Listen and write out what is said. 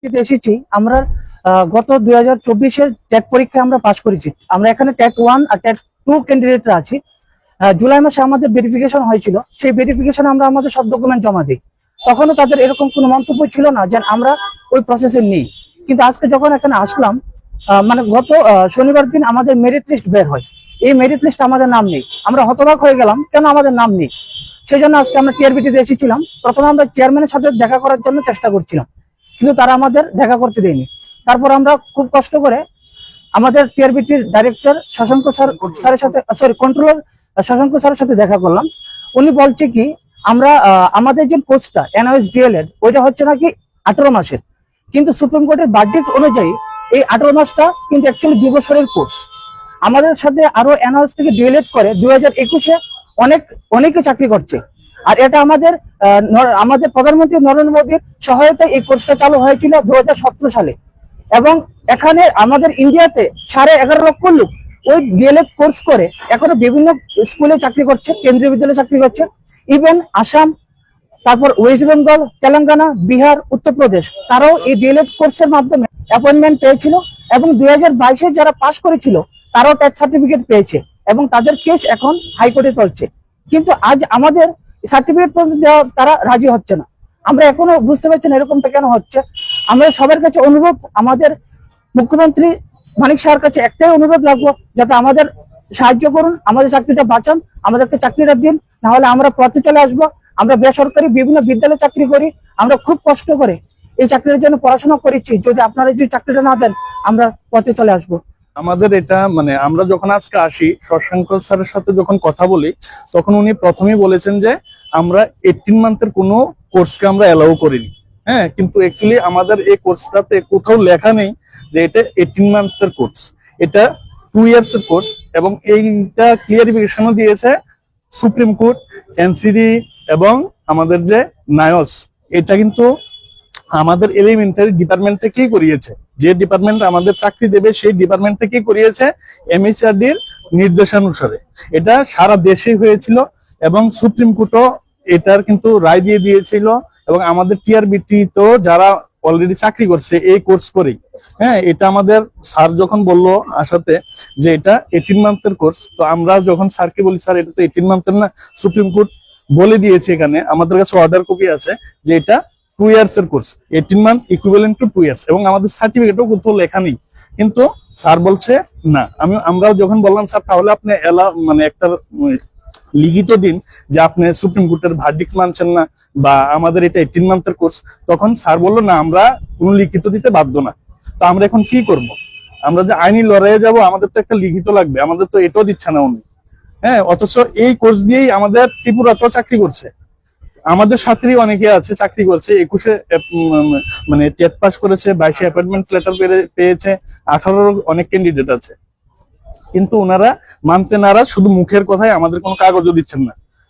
এসেছি আমরা গত 2024-এর টেট পরীক্ষা আমরা পাশ করেছি। আমরা এখানে টেট 1 আর টেট 2 ক্যান্ডিডেটরা আছি। জুলাই মাসে আমাদের ভেরিফিকেশন হয়েছিল, সেই ভেরিফিকেশনে আমরা আমাদের সব ডকুমেন্ট জমা দিই। তখনও তাদের এরকম কোনো মন্তব্য ছিল না যে আমরা ওই প্রসেসে নেই। কিন্তু আজকে যখন এখানে আসলাম, মানে গত শনিবার দিন আমাদের মেরিট লিস্ট বের হয়। এই মেরিট লিস্ট আমাদের নাম নেই। আমরা হতবাক হয়ে গেলাম, কেন আমাদের নাম নেই। সেই জন্য আজকে আমরা টিআরবিটিতে এসেছিলাম। প্রথমে আমরা চেয়ারম্যানের সাথে দেখা করার জন্য চেষ্টা করছিলাম, কিন্তু তারা আমাদের দেখা করতে দেয়নি। তারপর আমরা খুব কষ্ট করে আমাদের টিআরবিটির ডাইরেক্টর শশাঙ্ক স্যারের সাথে, কন্ট্রোলার শশাঙ্ক স্যারের সাথে দেখা করলাম। উনি বলছে কি, আমরা আমাদের যে কোর্সটা এনওএস ডিএলএড ওইটা হচ্ছে নাকি 18 মাসের, কিন্তু সুপ্রিম কোর্টের ভার্ডিক্ট অনুযায়ী এই 18 মাসটা কিন্তু অ্যাকচুয়ালি 2 বছরের কোর্স। আমাদের সাথে আরো এনওএস থেকে ডিএলএড করে 2021-এ অনেকে চাকরি করছে। আর এটা আমাদের প্রধানমন্ত্রী নরেন্দ্র মোদীর সহায়তায় এই কোর্সটা চালু হয়েছিল 2017 সালে। এবং এখানে আমাদের ইন্ডিয়াতে 11.5 লক্ষ লোক ওই ডিএলএড কোর্স করে এখনো বিভিন্ন স্কুলে চাকরি করছে, কেন্দ্রীয় বিদ্যালয়ে চাকরি করছে। ইভেন আসাম, তারপর ওয়েস্ট বেঙ্গল, তেলেঙ্গানা, বিহার, উত্তরপ্রদেশ, তারাও এই ডিএলএড কোর্সের মাধ্যমে অ্যাপয়েন্টমেন্ট পেয়েছিল। এবং 2022-এ যারা পাশ করেছিল তারাও টেট সার্টিফিকেট পেয়েছে এবং তাদের কেস এখন হাইকোর্টে চলছে। কিন্তু আজ আমাদের সার্টিফিকেট পর্যন্ত দেওয়া তারা রাজি হচ্ছে না। আমরা এখনো বুঝতে পারছি না এরকমটা কেন হচ্ছে। আমরা সবার কাছে অনুরোধ, আমাদের মুখ্যমন্ত্রী মানিক শাহর কাছে একটাই অনুরোধ রাখবো, যাতে আমাদের সাহায্য করুন, আমাদের চাকরিটা বাঁচান, আমাদেরকে চাকরিটা দিন, না হলে আমরা পথে চলে আসবো। আমরা বেসরকারি বিভিন্ন বিদ্যালয়ে চাকরি করি, আমরা খুব কষ্ট করে এই চাকরির জন্য পড়াশোনা করেছি। যদি আপনারা যদি চাকরিটা না দেন, আমরা পথে চলে আসবো। আমাদের এটা মানে আমরা যখন আজকে আসি শশাঙ্ক স্যারের সাথে যখন কথা বলি, তখন উনি প্রথমেই বলেছেন যে আমরা 18 মান্থের কোনো কোর্সকে আমরা অ্যালাউ করিনি। হ্যাঁ, কিন্তু অ্যাকচুয়ালি আমাদের এই কোর্সটাতে কোথাও লেখা নেই যে এটা 18 মান্থের কোর্স, এটা 2 ইয়ার্স এর কোর্স। এবং এইটা ক্লিয়ারিফিকেশনও দিয়েছে সুপ্রিম কোর্ট, এনসিডি এবং আমাদের যে নায়স। এটা কিন্তু আমাদের এলিমেন্টারি ডিপার্টমেন্ট থেকেই করিয়েছে, যে ডিপার্টমেন্ট আমাদের চাকরি দেবে সেই ডিপার্টমেন্ট থেকেই করিয়েছে এমএইচআরডির নির্দেশানুসারে। এটা সারা দেশে হয়েছিল এবং সুপ্রিম কোর্টও এটার কিন্তু রায় দিয়ে দিয়েছিল। এবং আমাদের টিআরবিটি তো যারা অলরেডি চাকরি করছে এই কোর্স করেই, হ্যাঁ, এটা আমাদের স্যার যখন বললো আসাতে যে এটা 18 মান্থের কোর্স, তো আমরা যখন স্যারকে বলি স্যার এটা তো 18 মান্থের না, সুপ্রিম কোর্ট বলে দিয়েছে, এখানে আমাদের কাছে অর্ডার কপি আছে যে এটা 2 ইয়ার্স এর course, 18 month equivalent to 2 years. এবং আমাদের সার্টিফিকেটও কোথাও লেখা নেই। কিন্তু স্যার বলছে না। আমরাও যখন বললাম স্যার তাহলে আপনি মানে একটা লিখিত দিন যে আপনি সুপ্রিম কোর্টের ভার্ডিক্ট মানছেন না বা আমাদের এটা 18 মান্থের কোর্স, তখন স্যার বললো না আমরা কোনো লিখিত দিতে বাধ্য না। তো আমরা এখন কি করব? আমরা যে আইনি লড়াইয়ে যাব, আমাদের তো একটা লিখিত লাগবে, আমাদের তো এটাও দিচ্ছে না উনি। হ্যাঁ, অথচ এই কোর্স দিয়েই আমাদের ত্রিপুরাতেও চাকরি করছে, আমাদের সাথেই অনেকে আছে চাকরি করছে। 21-এ মানে টেট পাস করেছে, 22-এ অ্যাপয়েন্টমেন্ট লেটার পেয়েছে, 18-র অনেক ক্যান্ডিডেট আছে। কিন্তু ওনারা মানতে নারাজ, শুধু মুখের কথায়, আমাদের কোনো কাগজও দিচ্ছেন না।